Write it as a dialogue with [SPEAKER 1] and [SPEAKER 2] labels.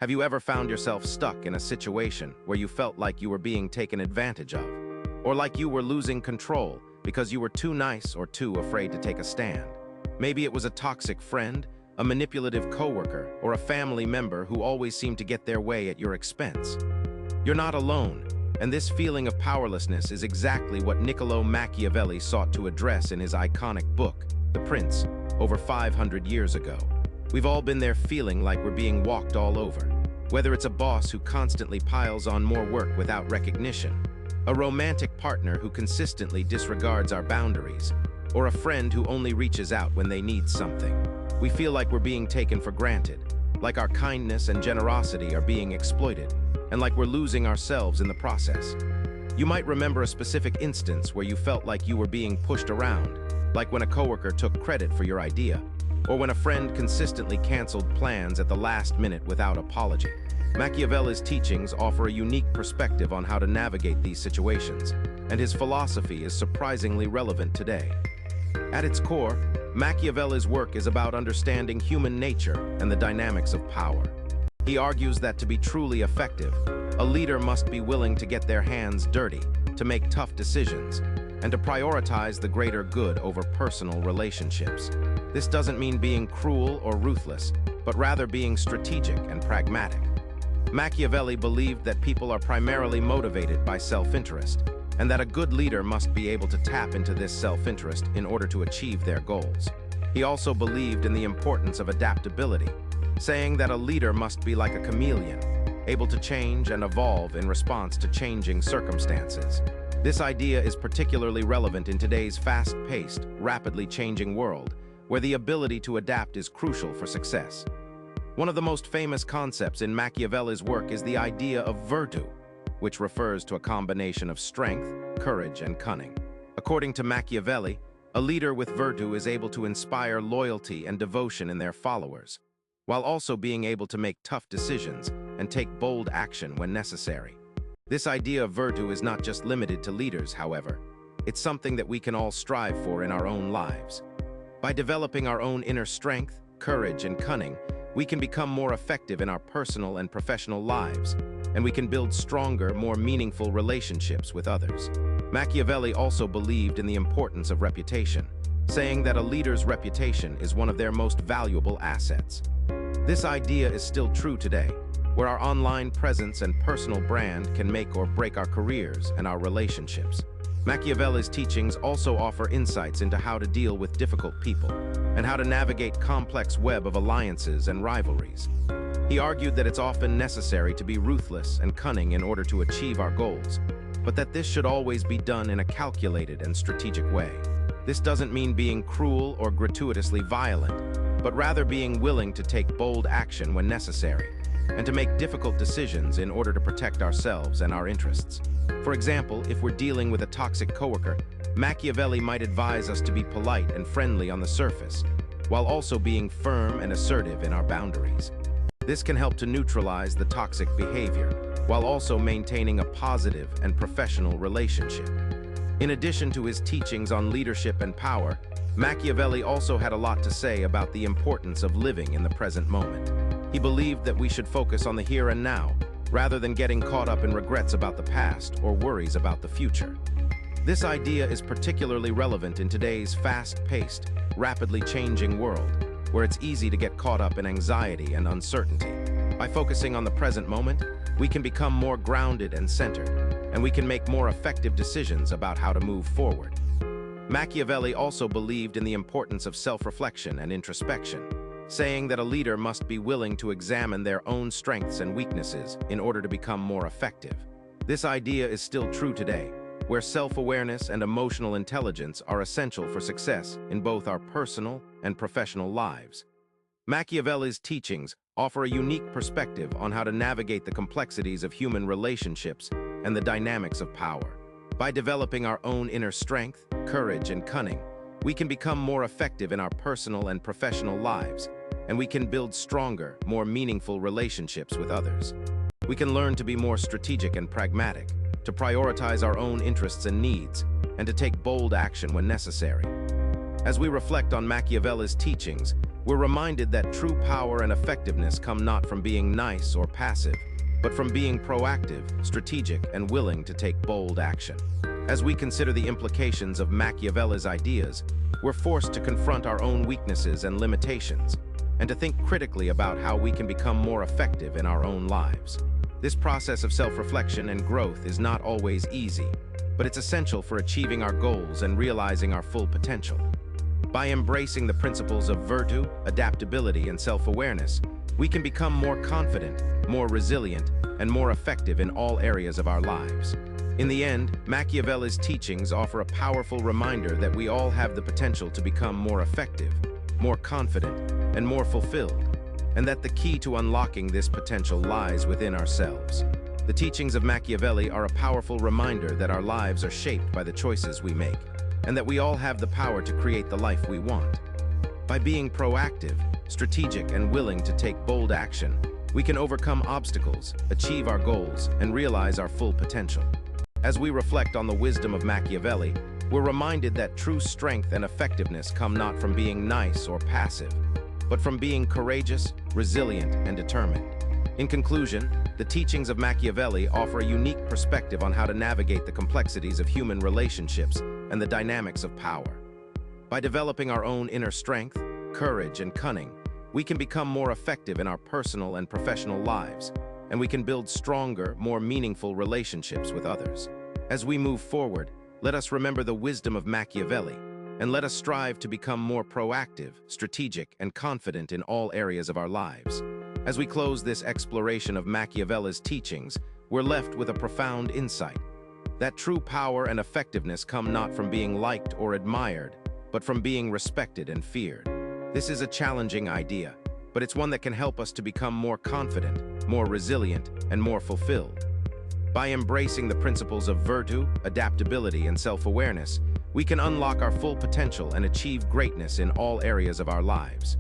[SPEAKER 1] Have you ever found yourself stuck in a situation where you felt like you were being taken advantage of, or like you were losing control because you were too nice or too afraid to take a stand? Maybe it was a toxic friend, a manipulative coworker, or a family member who always seemed to get their way at your expense. You're not alone, and this feeling of powerlessness is exactly what Niccolo Machiavelli sought to address in his iconic book, The Prince, over 500 years ago. We've all been there feeling like we're being walked all over. Whether it's a boss who constantly piles on more work without recognition, a romantic partner who consistently disregards our boundaries, or a friend who only reaches out when they need something. We feel like we're being taken for granted, like our kindness and generosity are being exploited, and like we're losing ourselves in the process. You might remember a specific instance where you felt like you were being pushed around, like when a coworker took credit for your idea, or when a friend consistently canceled plans at the last minute without apology. Machiavelli's teachings offer a unique perspective on how to navigate these situations, and his philosophy is surprisingly relevant today. At its core, Machiavelli's work is about understanding human nature and the dynamics of power. He argues that to be truly effective, a leader must be willing to get their hands dirty, to make tough decisions, and to prioritize the greater good over personal relationships. This doesn't mean being cruel or ruthless, but rather being strategic and pragmatic. Machiavelli believed that people are primarily motivated by self-interest, and that a good leader must be able to tap into this self-interest in order to achieve their goals. He also believed in the importance of adaptability, saying that a leader must be like a chameleon, able to change and evolve in response to changing circumstances. This idea is particularly relevant in today's fast-paced, rapidly changing world, where the ability to adapt is crucial for success. One of the most famous concepts in Machiavelli's work is the idea of virtù, which refers to a combination of strength, courage, and cunning. According to Machiavelli, a leader with virtù is able to inspire loyalty and devotion in their followers, while also being able to make tough decisions and take bold action when necessary. This idea of virtù is not just limited to leaders, however. It's something that we can all strive for in our own lives. By developing our own inner strength, courage, and cunning, we can become more effective in our personal and professional lives, and we can build stronger, more meaningful relationships with others. Machiavelli also believed in the importance of reputation, saying that a leader's reputation is one of their most valuable assets. This idea is still true today, where our online presence and personal brand can make or break our careers and our relationships. Machiavelli's teachings also offer insights into how to deal with difficult people and how to navigate complex web of alliances and rivalries. He argued that it's often necessary to be ruthless and cunning in order to achieve our goals, but that this should always be done in a calculated and strategic way. This doesn't mean being cruel or gratuitously violent, but rather being willing to take bold action when necessary, and to make difficult decisions in order to protect ourselves and our interests. For example, if we're dealing with a toxic coworker, Machiavelli might advise us to be polite and friendly on the surface, while also being firm and assertive in our boundaries. This can help to neutralize the toxic behavior, while also maintaining a positive and professional relationship. In addition to his teachings on leadership and power, Machiavelli also had a lot to say about the importance of living in the present moment. He believed that we should focus on the here and now, rather than getting caught up in regrets about the past or worries about the future. This idea is particularly relevant in today's fast-paced, rapidly changing world, where it's easy to get caught up in anxiety and uncertainty. By focusing on the present moment, we can become more grounded and centered, and we can make more effective decisions about how to move forward. Machiavelli also believed in the importance of self-reflection and introspection, saying that a leader must be willing to examine their own strengths and weaknesses in order to become more effective. This idea is still true today, where self-awareness and emotional intelligence are essential for success in both our personal and professional lives. Machiavelli's teachings offer a unique perspective on how to navigate the complexities of human relationships and the dynamics of power. By developing our own inner strength, courage, and cunning, we can become more effective in our personal and professional lives, and we can build stronger, more meaningful relationships with others. We can learn to be more strategic and pragmatic, to prioritize our own interests and needs, and to take bold action when necessary. As we reflect on Machiavelli's teachings, we're reminded that true power and effectiveness come not from being nice or passive, but from being proactive, strategic, and willing to take bold action. As we consider the implications of Machiavelli's ideas, we're forced to confront our own weaknesses and limitations, and to think critically about how we can become more effective in our own lives. This process of self-reflection and growth is not always easy, but it's essential for achieving our goals and realizing our full potential. By embracing the principles of virtue, adaptability, and self-awareness, we can become more confident, more resilient, and more effective in all areas of our lives. In the end, Machiavelli's teachings offer a powerful reminder that we all have the potential to become more effective, more confident, and more fulfilled, and that the key to unlocking this potential lies within ourselves. The teachings of Machiavelli are a powerful reminder that our lives are shaped by the choices we make, and that we all have the power to create the life we want. By being proactive, strategic, and willing to take bold action, we can overcome obstacles, achieve our goals, and realize our full potential. As we reflect on the wisdom of Machiavelli, we're reminded that true strength and effectiveness come not from being nice or passive, but from being courageous, resilient, and determined. In conclusion, the teachings of Machiavelli offer a unique perspective on how to navigate the complexities of human relationships and the dynamics of power. By developing our own inner strength, courage, and cunning, we can become more effective in our personal and professional lives, and we can build stronger, more meaningful relationships with others. As we move forward, let us remember the wisdom of Machiavelli, and let us strive to become more proactive, strategic, and confident in all areas of our lives. As we close this exploration of Machiavelli's teachings, we're left with a profound insight: that true power and effectiveness come not from being liked or admired, but from being respected and feared. This is a challenging idea, but it's one that can help us to become more confident, more resilient, and more fulfilled. By embracing the principles of virtue, adaptability, and self-awareness, we can unlock our full potential and achieve greatness in all areas of our lives.